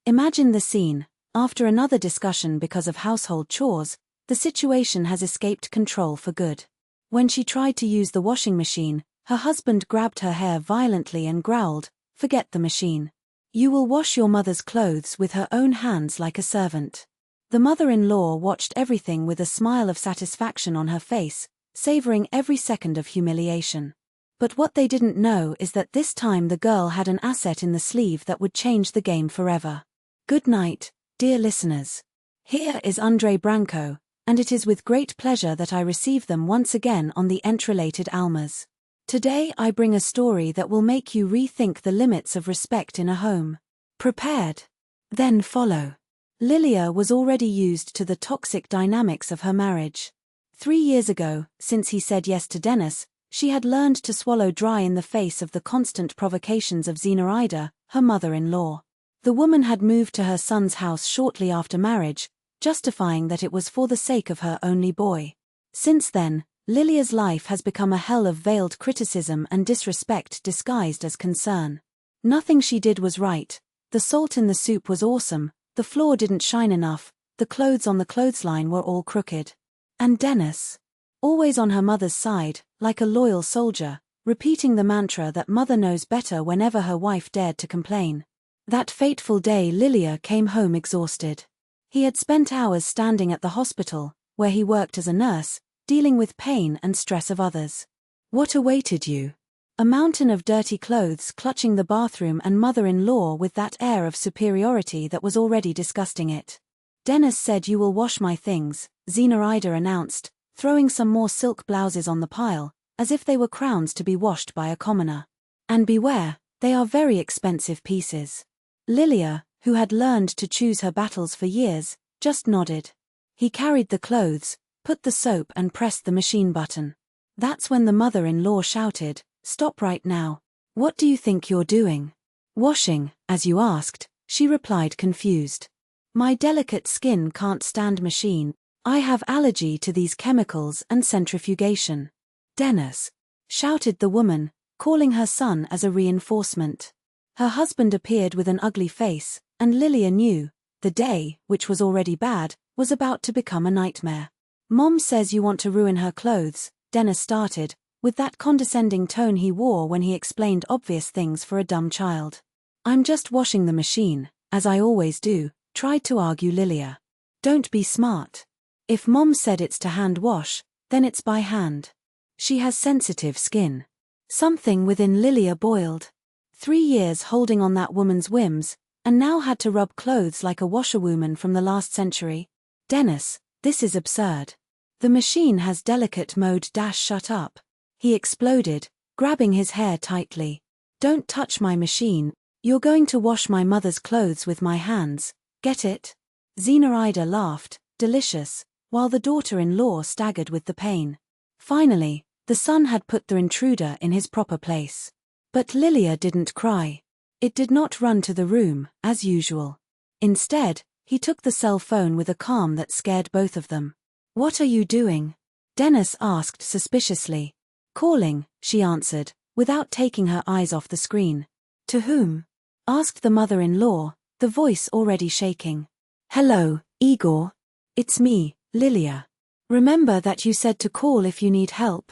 Imagine the scene. After another discussion because of household chores, the situation has escaped control for good. When she tried to use the washing machine, her husband grabbed her hair violently and growled, "Forget the machine. You will wash your mother's clothes with her own hands like a servant." The mother-in-law watched everything with a smile of satisfaction on her face, savoring every second of humiliation. But what they didn't know is that this time the girl had an asset in the sleeve that would change the game forever. Good night, dear listeners. Here is Andre Branco, and it is with great pleasure that I receive them once again on the Entrelated Almas. Today I bring a story that will make you rethink the limits of respect in a home. Prepared? Then follow. Lilia was already used to the toxic dynamics of her marriage. 3 years ago, since he said yes to Dennis, she had learned to swallow dry in the face of the constant provocations of Zenaida, her mother-in-law. The woman had moved to her son's house shortly after marriage, justifying that it was for the sake of her only boy. Since then, Lilia's life has become a hell of veiled criticism and disrespect disguised as concern. Nothing she did was right. The salt in the soup was awesome, the floor didn't shine enough, the clothes on the clothesline were all crooked. And Dennis? Always on her mother's side, like a loyal soldier, repeating the mantra that mother knows better whenever her wife dared to complain. That fateful day Lilia came home exhausted. He had spent hours standing at the hospital, where he worked as a nurse, dealing with pain and stress of others. What awaited you? A mountain of dirty clothes clutching the bathroom and mother-in-law with that air of superiority that was already disgusting it. Dennis said, "You will wash my things," Zenaida announced, throwing some more silk blouses on the pile, as if they were crowns to be washed by a commoner. "And beware, they are very expensive pieces." Lilia, who had learned to choose her battles for years, just nodded. He carried the clothes, put the soap and pressed the machine button. That's when the mother-in-law shouted, "Stop right now. What do you think you're doing?" "Washing, as you asked," she replied confused. "My delicate skin can't stand machine. I have allergy to these chemicals and centrifugation." "Dennis!" shouted the woman, calling her son as a reinforcement. Her husband appeared with an ugly face, and Lilia knew, the day, which was already bad, was about to become a nightmare. "Mom says you want to ruin her clothes," Dennis started, with that condescending tone he wore when he explained obvious things for a dumb child. "I'm just washing the machine, as I always do," tried to argue Lilia. "Don't be smart. If Mom said it's to hand wash, then it's by hand. She has sensitive skin." Something within Lilia boiled. 3 years holding on that woman's whims, and now had to rub clothes like a washerwoman from the last century. "Dennis, this is absurd. The machine has delicate mode. Shut up," he exploded, grabbing his hair tightly. "Don't touch my machine. You're going to wash my mother's clothes with my hands, get it?" Zenaida laughed, delicious, while the daughter-in-law staggered with the pain. Finally, the son had put the intruder in his proper place. But Lilia didn't cry. It did not run to the room, as usual. Instead, he took the cell phone with a calm that scared both of them. "What are you doing?" Dennis asked suspiciously. "Calling," she answered, without taking her eyes off the screen. "To whom?" asked the mother-in-law, the voice already shaking. "Hello, Igor. It's me, Lilia. Remember that you said to call if you need help?"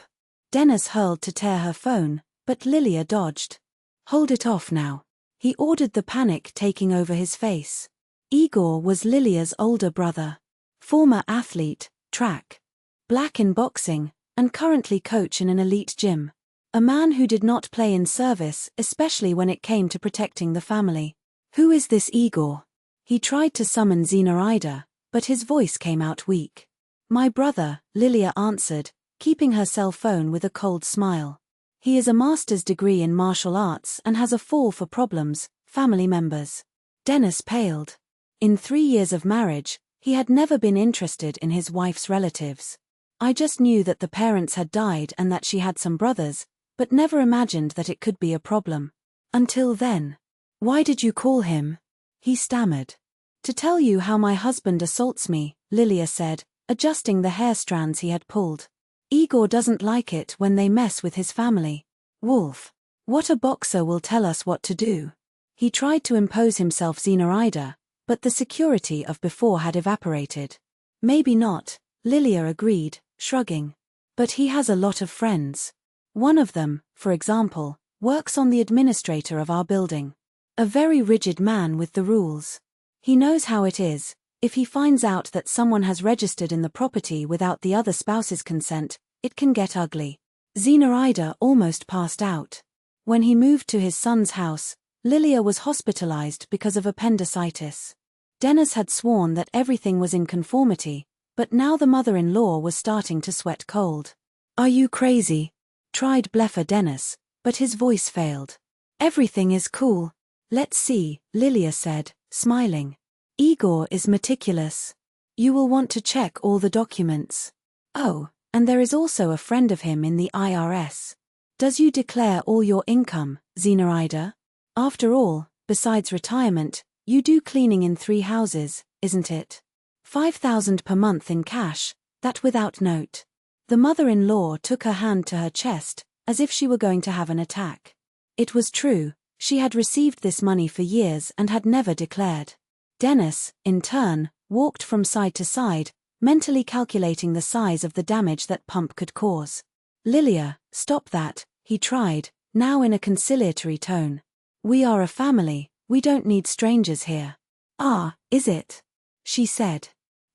Dennis hurled to tear her phone, but Lilia dodged. "Hold it off now," he ordered, the panic taking over his face. Igor was Lilia's older brother. Former athlete, track, black in boxing, and currently coach in an elite gym. A man who did not play in service, especially when it came to protecting the family. "Who is this Igor?" He tried to summon Zenaida, but his voice came out weak. "My brother," Lilia answered, keeping her cell phone with a cold smile. "He is a master's degree in martial arts and has a fall for problems, family members." Dennis paled. In 3 years of marriage, he had never been interested in his wife's relatives. "I just knew that the parents had died and that she had some brothers, but never imagined that it could be a problem. Until then." "Why did you call him?" he stammered. "To tell you how my husband assaults me," Lilia said, adjusting the hair strands he had pulled. "Igor doesn't like it when they mess with his family. Wolf. What a boxer will tell us what to do." He tried to impose himself. "Zenaida, but the security of before had evaporated. Maybe not, Lilia agreed, shrugging. But he has a lot of friends. One of them, for example, works on the administrator of our building. A very rigid man with the rules. He knows how it is. If he finds out that someone has registered in the property without the other spouse's consent, it can get ugly. Zenaida almost passed out. When he moved to his son's house, Lilia was hospitalized because of appendicitis. Dennis had sworn that everything was in conformity, but now the mother-in-law was starting to sweat cold. "Are you crazy?" tried bluffer Dennis, but his voice failed. "Everything is cool. Let's see," Lilia said, smiling. "Igor is meticulous. You will want to check all the documents. Oh, and there is also a friend of him in the IRS. Does you declare all your income, Zenaida? After all, besides retirement, you do cleaning in 3 houses, isn't it? 5,000 per month in cash, that without note." The mother-in-law took her hand to her chest, as if she were going to have an attack. It was true, she had received this money for years and had never declared. Dennis, in turn, walked from side to side, mentally calculating the size of the damage that pump could cause. "Lilia, stop that," he tried, now in a conciliatory tone. "We are a family, we don't need strangers here." "Ah, is it?" she said.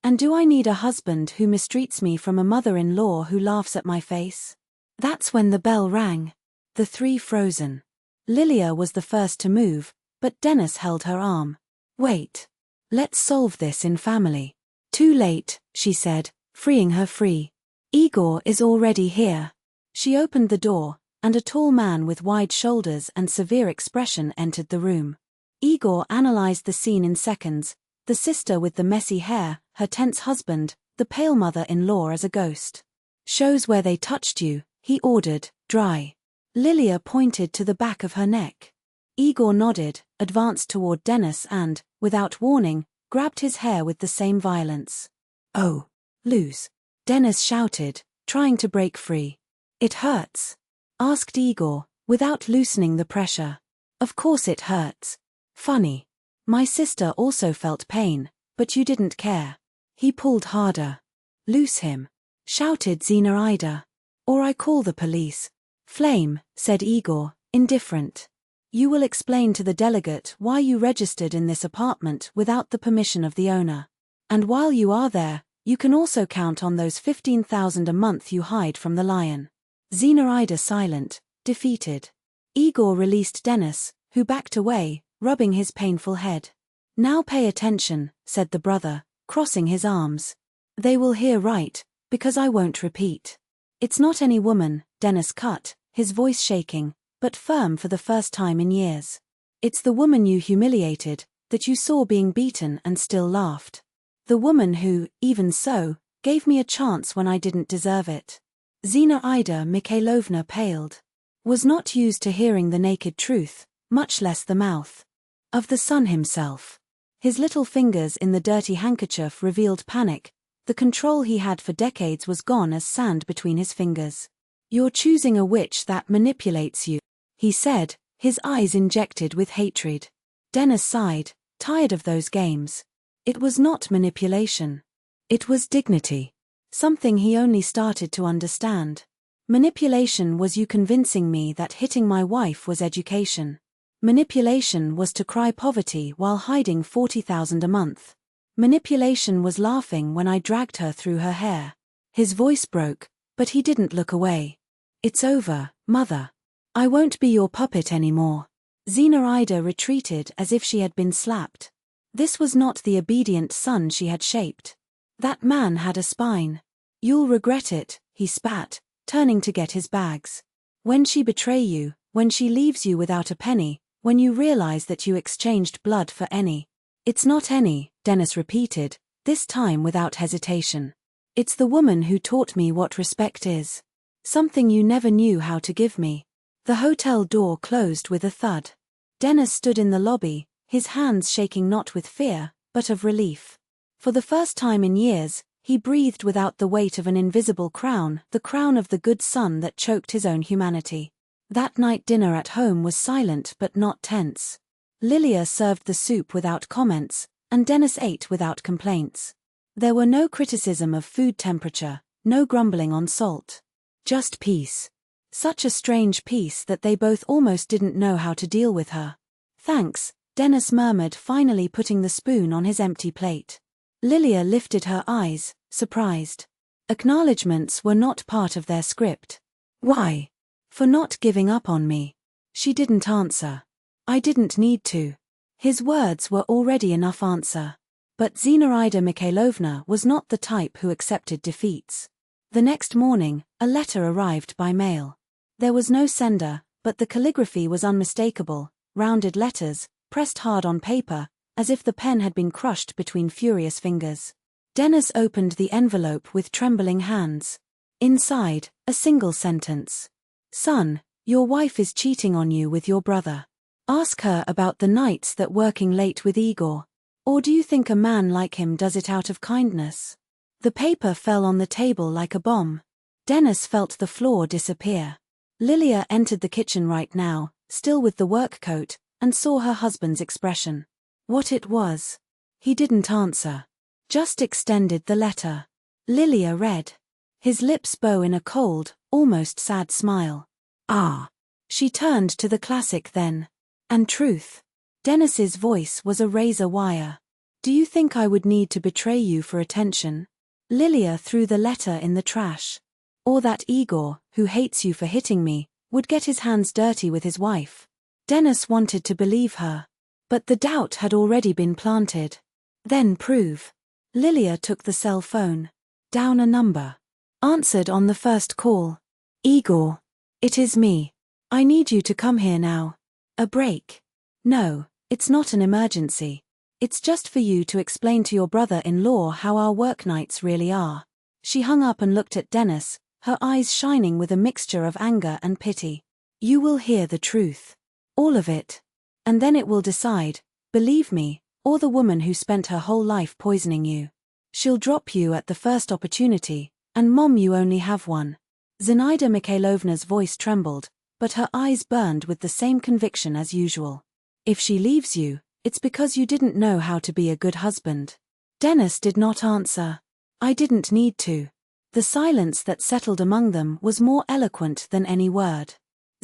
"And do I need a husband who mistreats me from a mother-in-law who laughs at my face?" That's when the bell rang. The three frozen. Lilia was the first to move, but Dennis held her arm. "Wait. Let's solve this in family." "Too late," she said, freeing her free. "Igor is already here." She opened the door, and a tall man with wide shoulders and severe expression entered the room. Igor analyzed the scene in seconds, the sister with the messy hair, her tense husband, the pale mother-in-law as a ghost. "Shows where they touched you," he ordered, dry. Lilia pointed to the back of her neck. Igor nodded, advanced toward Dennis and, without warning, grabbed his hair with the same violence. "Oh, lose!" Dennis shouted, trying to break free. "It hurts?" asked Igor, without loosening the pressure. "Of course it hurts. Funny. My sister also felt pain, but you didn't care." He pulled harder. "Loose him," shouted Zenaida. "Or I call the police." "Flame," said Igor, indifferent. "You will explain to the delegate why you registered in this apartment without the permission of the owner. And while you are there, you can also count on those 15,000 a month you hide from the lion." Zenaida silent, defeated. Igor released Dennis, who backed away, rubbing his painful head. "Now pay attention," said the brother, crossing his arms. "They will hear right, because I won't repeat. It's not any woman," Dennis cut, his voice shaking, but firm for the first time in years. "It's the woman you humiliated, that you saw being beaten and still laughed. The woman who, even so, gave me a chance when I didn't deserve it." Zenaida Mikhailovna paled. Was not used to hearing the naked truth, much less the mouth of the son himself. His little fingers in the dirty handkerchief revealed panic. The control he had for decades was gone as sand between his fingers. "You're choosing a witch that manipulates you," he said, his eyes injected with hatred. Dennis sighed, tired of those games. It was not manipulation. It was dignity. Something he only started to understand. Manipulation was you convincing me that hitting my wife was education. Manipulation was to cry poverty while hiding 40,000 a month. Manipulation was laughing when I dragged her through her hair. His voice broke, but he didn't look away. "It's over, mother. I won't be your puppet anymore." Zenaida retreated as if she had been slapped. This was not the obedient son she had shaped. That man had a spine. "You'll regret it," he spat, turning to get his bags. "When she betray you, when she leaves you without a penny, when you realize that you exchanged blood for any." "It's not any," Dennis repeated, this time without hesitation. "It's the woman who taught me what respect is. Something you never knew how to give me." The hotel door closed with a thud. Dennis stood in the lobby, his hands shaking not with fear, but of relief. For the first time in years, he breathed without the weight of an invisible crown, the crown of the good son that choked his own humanity. That night dinner at home was silent but not tense. Lilia served the soup without comments, and Dennis ate without complaints. There were no criticism of food temperature, no grumbling on salt. Just peace. Such a strange peace that they both almost didn't know how to deal with her. "Thanks," Dennis murmured, finally putting the spoon on his empty plate. Lilia lifted her eyes, surprised. Acknowledgements were not part of their script. "Why?" "For not giving up on me." She didn't answer. "I didn't need to." His words were already enough answer. But Zinaida Mikhailovna was not the type who accepted defeats. The next morning, a letter arrived by mail. There was no sender, but the calligraphy was unmistakable, rounded letters, pressed hard on paper, as if the pen had been crushed between furious fingers. Dennis opened the envelope with trembling hands. Inside, a single sentence. "Son, your wife is cheating on you with your brother. Ask her about the nights that working late with Igor. Or do you think a man like him does it out of kindness?" The paper fell on the table like a bomb. Dennis felt the floor disappear. Lilia entered the kitchen right now, still with the work coat, and saw her husband's expression. What it was? He didn't answer. Just extended the letter. Lilia read. His lips bow in a cold, almost sad smile. "Ah." She turned to the classic then. "And truth." Dennis's voice was a razor wire. "Do you think I would need to betray you for attention?" Lilia threw the letter in the trash. "Or that Igor, who hates you for hitting me, would get his hands dirty with his wife?" Dennis wanted to believe her. But the doubt had already been planted. "Then prove." Lilia took the cell phone. Down a number. Answered on the first call. "Igor. It is me. I need you to come here now. A break." "No, it's not an emergency. It's just for you to explain to your brother-in-law how our work nights really are." She hung up and looked at Dennis, her eyes shining with a mixture of anger and pity. "You will hear the truth. All of it. And then it will decide, believe me, or the woman who spent her whole life poisoning you. She'll drop you at the first opportunity, and Mom, you only have one." Zinaida Mikhailovna's voice trembled, but her eyes burned with the same conviction as usual. "If she leaves you, it's because you didn't know how to be a good husband." Dennis did not answer. "I didn't need to." The silence that settled among them was more eloquent than any word.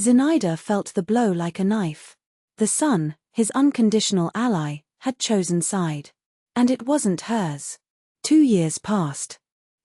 Zinaida felt the blow like a knife. The son, his unconditional ally, had chosen side. And it wasn't hers. 2 years passed.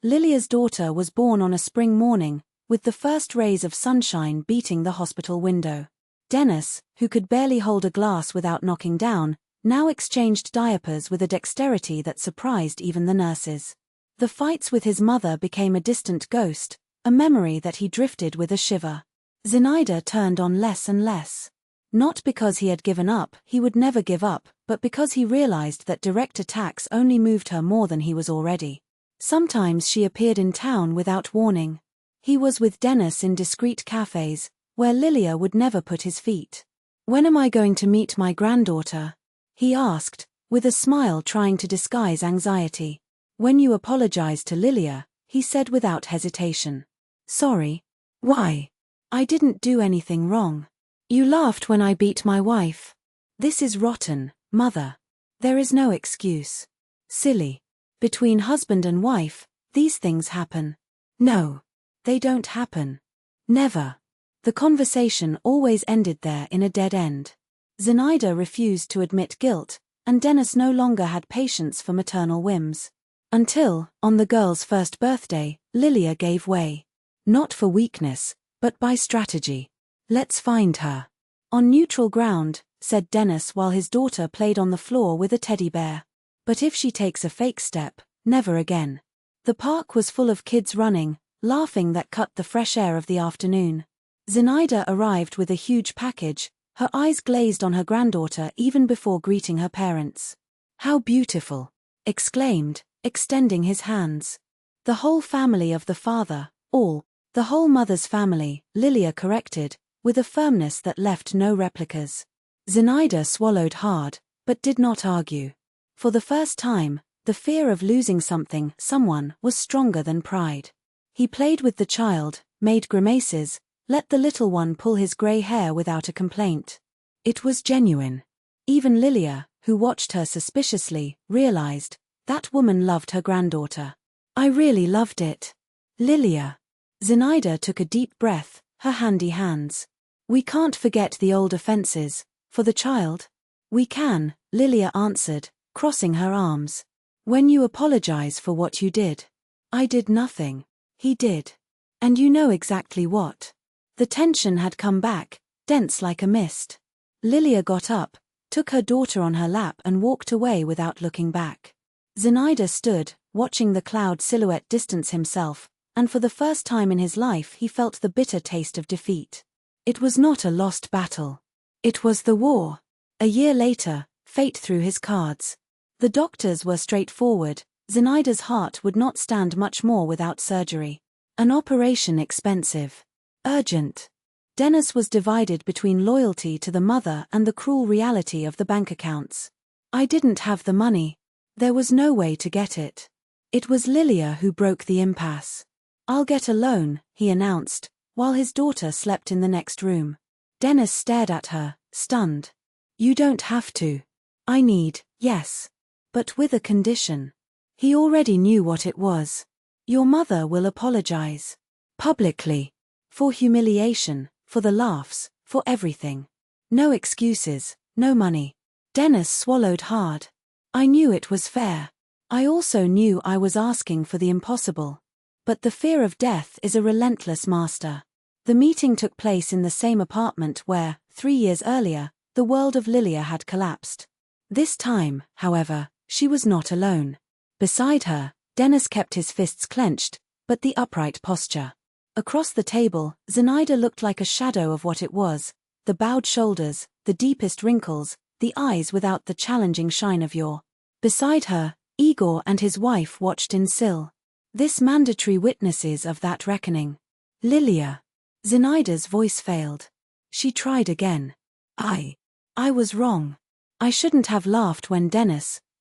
Lilia's daughter was born on a spring morning, with the first rays of sunshine beating the hospital window. Dennis, who could barely hold a glass without knocking down, now exchanged diapers with a dexterity that surprised even the nurses. The fights with his mother became a distant ghost, a memory that he drifted with a shiver. Zinaida turned on less and less. Not because he had given up, he would never give up, but because he realized that direct attacks only moved her more than he was already. Sometimes she appeared in town without warning. He was with Dennis in discreet cafes, where Lilia would never put his feet. "When am I going to meet my granddaughter?" he asked, with a smile trying to disguise anxiety. "When you apologize to Lilia," he said without hesitation. "Sorry? Why? I didn't do anything wrong. You laughed when I beat my wife. This is rotten, Mother. There is no excuse. Silly. Between husband and wife, these things happen." "No. They don't happen. Never." The conversation always ended there in a dead end. Zinaida refused to admit guilt, and Dennis no longer had patience for maternal whims. Until, on the girl's first birthday, Lilia gave way. Not for weakness, but by strategy. "Let's find her." "On neutral ground," said Dennis while his daughter played on the floor with a teddy bear. "But if she takes a fake step, never again." The park was full of kids running, laughing that cut the fresh air of the afternoon. Zinaida arrived with a huge package, her eyes glazed on her granddaughter even before greeting her parents. "How beautiful!" exclaimed, extending his hands. "The whole family of the father, all." "The whole mother's family," Lilia corrected, with a firmness that left no replicas. Zinaida swallowed hard, but did not argue. For the first time, the fear of losing something, someone, was stronger than pride. He played with the child, made grimaces, let the little one pull his grey hair without a complaint. It was genuine. Even Lilia, who watched her suspiciously, realized that woman loved her granddaughter. I really loved it. Lilia. Zenaida took a deep breath, her handy hands. We can't forget the old offenses. For the child? We can, Lilia answered, crossing her arms. When you apologize for what you did. I did nothing. He did. And you know exactly what. The tension had come back, dense like a mist. Lilia got up, took her daughter on her lap and walked away without looking back. Zenaida stood, watching the cloud silhouette distance himself, and for the first time in his life he felt the bitter taste of defeat. It was not a lost battle. It was the war. A year later, fate threw his cards. The doctors were straightforward. Zenaida's heart would not stand much more without surgery. An operation expensive. Urgent. Dennis was divided between loyalty to the mother and the cruel reality of the bank accounts. I didn't have the money. There was no way to get it. It was Lilia who broke the impasse. I'll get a loan, he announced, while his daughter slept in the next room. Dennis stared at her, stunned. You don't have to. I need, yes. But with a condition. He already knew what it was. Your mother will apologize. Publicly. For humiliation, for the laughs, for everything. No excuses, no money. Dennis swallowed hard. I knew it was fair. I also knew I was asking for the impossible. But the fear of death is a relentless master. The meeting took place in the same apartment where, 3 years earlier, the world of Lilia had collapsed. This time, however, she was not alone. Beside her, Dennis kept his fists clenched, but the upright posture. Across the table, Zenaida looked like a shadow of what it was, the bowed shoulders, the deepest wrinkles, the eyes without the challenging shine of yore. Beside her, Igor and his wife watched in still. This mandatory witnesses of that reckoning. Lilia. Zenaida's voice failed. She tried again. I was wrong. I shouldn't have laughed when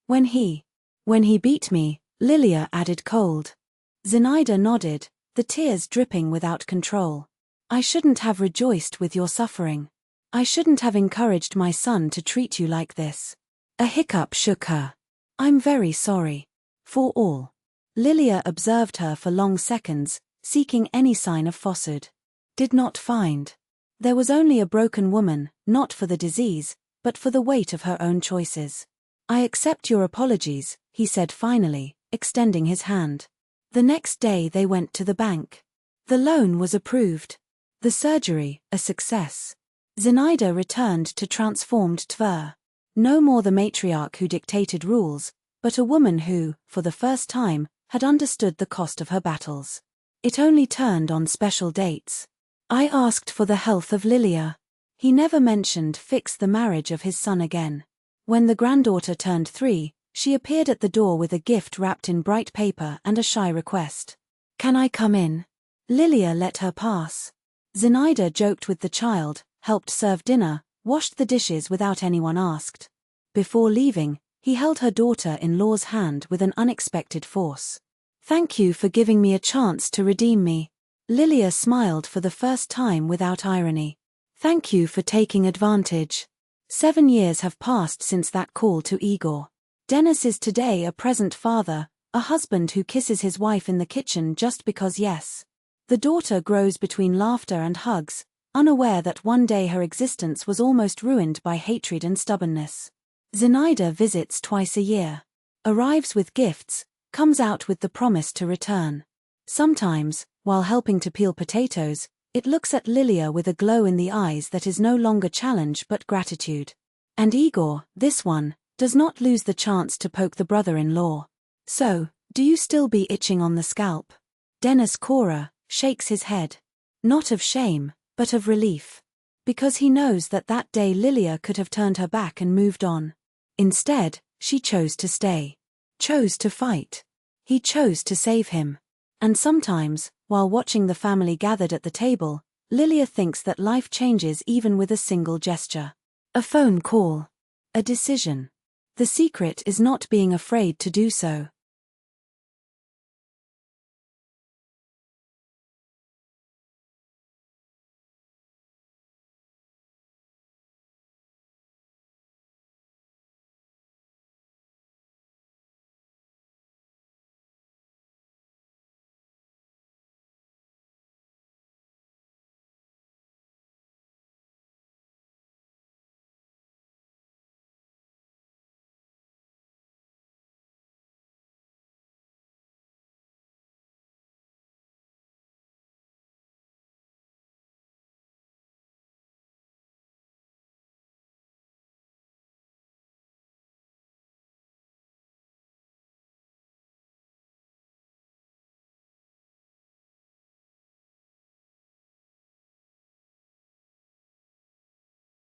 when he beat me, Lilia added cold. Zenaida nodded, the tears dripping without control. I shouldn't have rejoiced with your suffering. I shouldn't have encouraged my son to treat you like this. A hiccup shook her. I'm very sorry. For all. Lilia observed her for long seconds, seeking any sign of falsehood. Did not find. There was only a broken woman, not for the disease, but for the weight of her own choices. I accept your apologies, he said finally, extending his hand. The next day they went to the bank. The loan was approved. The surgery, a success. Zenaida returned to transformed Tver. No more the matriarch who dictated rules, but a woman who, for the first time, had understood the cost of her battles. It only turned on special dates. I asked for the health of Lilia. He never mentioned fix the marriage of his son again. When the granddaughter turned 3, she appeared at the door with a gift wrapped in bright paper and a shy request. Can I come in? Lilia let her pass. Zenaida joked with the child, helped serve dinner, washed the dishes without anyone asked. Before leaving, he held her daughter-in-law's hand with an unexpected force. Thank you for giving me a chance to redeem me. Lilia smiled for the first time without irony. Thank you for taking advantage. 7 years have passed since that call to Igor. Dennis is today a present father, a husband who kisses his wife in the kitchen just because yes. The daughter grows between laughter and hugs, unaware that one day her existence was almost ruined by hatred and stubbornness. Zenaida visits twice a year. Arrives with gifts, comes out with the promise to return. Sometimes, while helping to peel potatoes, it looks at Lilia with a glow in the eyes that is no longer challenge but gratitude. And Igor, this one, does not lose the chance to poke the brother-in-law. So, do you still be itching on the scalp? Dennis Cora shakes his head. Not of shame, but of relief. Because he knows that that day Lilia could have turned her back and moved on. Instead, she chose to stay. Chose to fight. He chose to save him. And sometimes, while watching the family gathered at the table, Lilia thinks that life changes even with a single gesture. A phone call. A decision. The secret is not being afraid to do so.